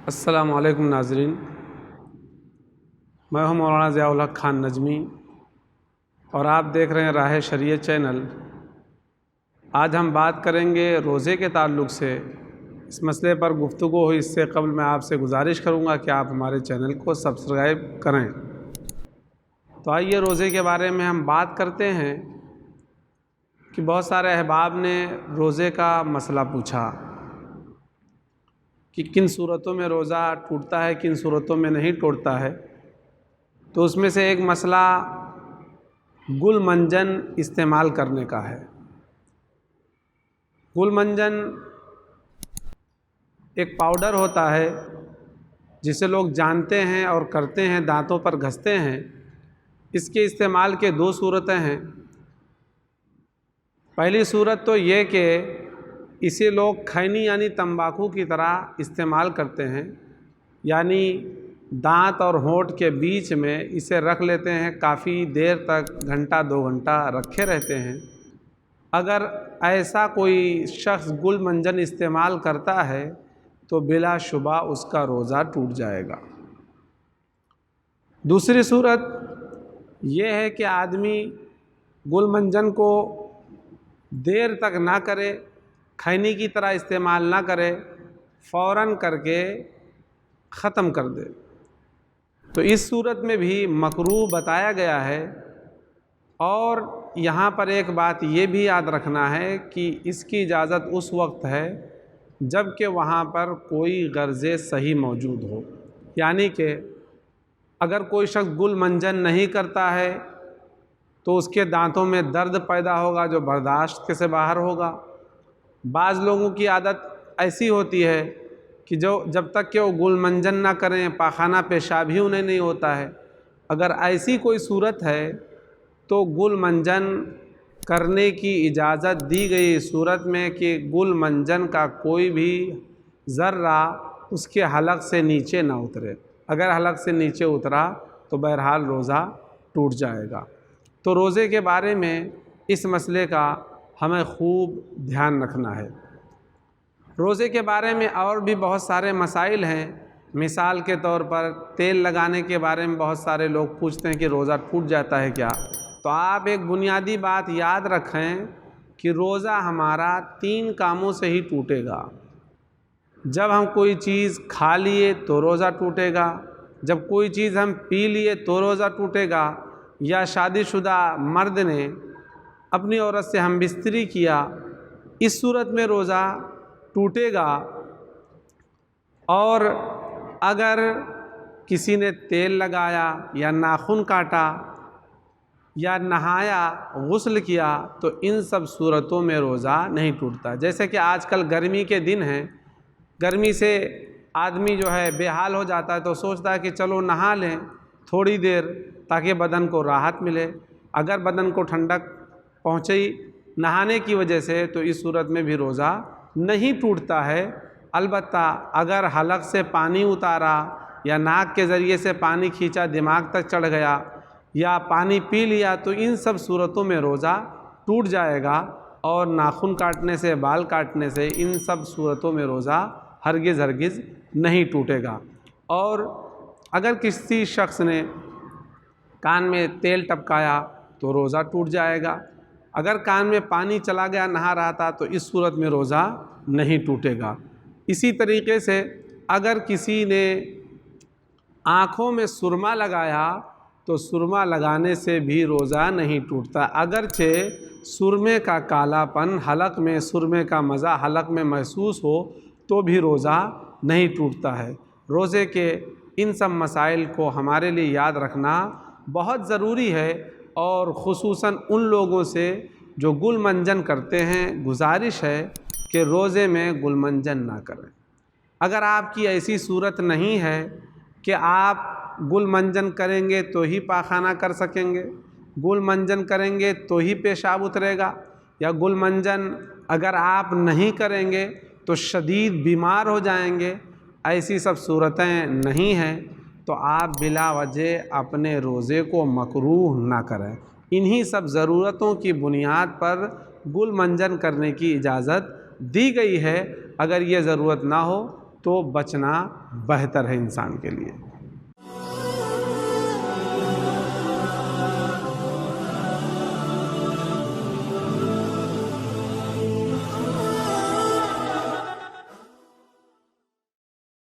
السلام علیکم ناظرین، میں ہوں مولانا ضیاء الحق خان نجمی اور آپ دیکھ رہے ہیں راہ شریعت چینل۔ آج ہم بات کریں گے روزے کے تعلق سے۔ اس مسئلے پر گفتگو ہوئی اس سے قبل میں آپ سے گزارش کروں گا کہ آپ ہمارے چینل کو سبسکرائب کریں۔ تو آئیے روزے کے بارے میں ہم بات کرتے ہیں کہ بہت سارے احباب نے روزے کا مسئلہ پوچھا کہ کن صورتوں میں روزہ ٹوٹتا ہے، کن صورتوں میں نہیں ٹوٹتا ہے۔ تو اس میں سے ایک مسئلہ گل منجن استعمال کرنے کا ہے۔ گل منجن ایک پاؤڈر ہوتا ہے جسے لوگ جانتے ہیں اور کرتے ہیں، دانتوں پر گھستے ہیں۔ اس کے استعمال کے دو صورتیں ہیں۔ پہلی صورت تو یہ کہ اسے لوگ کھینی یعنی تمباکو کی طرح استعمال کرتے ہیں، یعنی دانت اور ہونٹ کے بیچ میں اسے رکھ لیتے ہیں، کافی دیر تک گھنٹہ 2 گھنٹہ رکھے رہتے ہیں۔ اگر ایسا کوئی شخص گل منجن استعمال کرتا ہے تو بلا شبہ اس کا روزہ ٹوٹ جائے گا۔ دوسری صورت یہ ہے کہ آدمی گل منجن کو دیر تک نہ کرے، کھینی کی طرح استعمال نہ کرے، فوراً کر کے ختم کر دے۔ تو اس صورت میں بھی مکروہ بتایا گیا ہے۔ اور یہاں پر ایک بات یہ بھی یاد رکھنا ہے کہ اس کی اجازت اس وقت ہے جب کہ وہاں پر کوئی غرض صحیح موجود ہو، یعنی کہ اگر کوئی شخص گل منجن نہیں کرتا ہے تو اس کے دانتوں میں درد پیدا ہوگا جو برداشت سے باہر ہوگا۔ بعض لوگوں کی عادت ایسی ہوتی ہے کہ جب تک کہ وہ گل منجن نہ کریں پاخانہ پیشاب ہی انہیں نہیں ہوتا ہے۔ اگر ایسی کوئی صورت ہے تو گل منجن کرنے کی اجازت دی گئی صورت میں کہ گل منجن کا کوئی بھی ذرہ اس کے حلق سے نیچے نہ اترے۔ اگر حلق سے نیچے اترا تو بہرحال روزہ ٹوٹ جائے گا۔ تو روزے کے بارے میں اس مسئلے کا ہمیں خوب دھیان رکھنا ہے۔ روزے کے بارے میں اور بھی بہت سارے مسائل ہیں۔ مثال کے طور پر تیل لگانے کے بارے میں بہت سارے لوگ پوچھتے ہیں کہ روزہ ٹوٹ جاتا ہے کیا؟ تو آپ ایک بنیادی بات یاد رکھیں کہ روزہ ہمارا 3 کاموں سے ہی ٹوٹے گا۔ جب ہم کوئی چیز کھا لیے تو روزہ ٹوٹے گا، جب کوئی چیز ہم پی لیے تو روزہ ٹوٹے گا، یا شادی شدہ مرد نے اپنی عورت سے ہم بستری کیا، اس صورت میں روزہ ٹوٹے گا۔ اور اگر کسی نے تیل لگایا یا ناخن کاٹا یا نہایا، غسل کیا، تو ان سب صورتوں میں روزہ نہیں ٹوٹتا۔ جیسے کہ آج کل گرمی کے دن ہیں، گرمی سے آدمی جو ہے بے حال ہو جاتا ہے تو سوچتا ہے کہ چلو نہا لیں تھوڑی دیر تاکہ بدن کو راحت ملے۔ اگر بدن کو ٹھنڈک پہنچی نہانے کی وجہ سے تو اس صورت میں بھی روزہ نہیں ٹوٹتا ہے۔ البتہ اگر حلق سے پانی اتارا یا ناک کے ذریعے سے پانی کھینچا دماغ تک چڑھ گیا یا پانی پی لیا تو ان سب صورتوں میں روزہ ٹوٹ جائے گا۔ اور ناخن کاٹنے سے، بال کاٹنے سے، ان سب صورتوں میں روزہ ہرگز نہیں ٹوٹے گا۔ اور اگر کسی شخص نے کان میں تیل ٹپکایا تو روزہ ٹوٹ جائے گا۔ اگر کان میں پانی چلا گیا نہا رہا تھا تو اس صورت میں روزہ نہیں ٹوٹے گا۔ اسی طریقے سے اگر کسی نے آنکھوں میں سرما لگایا تو سرما لگانے سے بھی روزہ نہیں ٹوٹتا، اگرچہ سرمے کا کالا پن حلق میں، سرمے کا مزہ حلق میں محسوس ہو تو بھی روزہ نہیں ٹوٹتا ہے۔ روزے کے ان سب مسائل کو ہمارے لیے یاد رکھنا بہت ضروری ہے، اور خصوصاً ان لوگوں سے جو گل منجن کرتے ہیں گزارش ہے کہ روزے میں گل منجن نہ کریں۔ اگر آپ کی ایسی صورت نہیں ہے کہ آپ گل منجن کریں گے تو ہی پاخانہ کر سکیں گے، گل منجن کریں گے تو ہی پیشاب اترے گا، یا گل منجن اگر آپ نہیں کریں گے تو شدید بیمار ہو جائیں گے، ایسی سب صورتیں نہیں ہیں، تو آپ بلا وجہ اپنے روزے کو مکروہ نہ کریں۔ انہی سب ضرورتوں کی بنیاد پر گل منجن کرنے کی اجازت دی گئی ہے۔ اگر یہ ضرورت نہ ہو تو بچنا بہتر ہے انسان کے لیے۔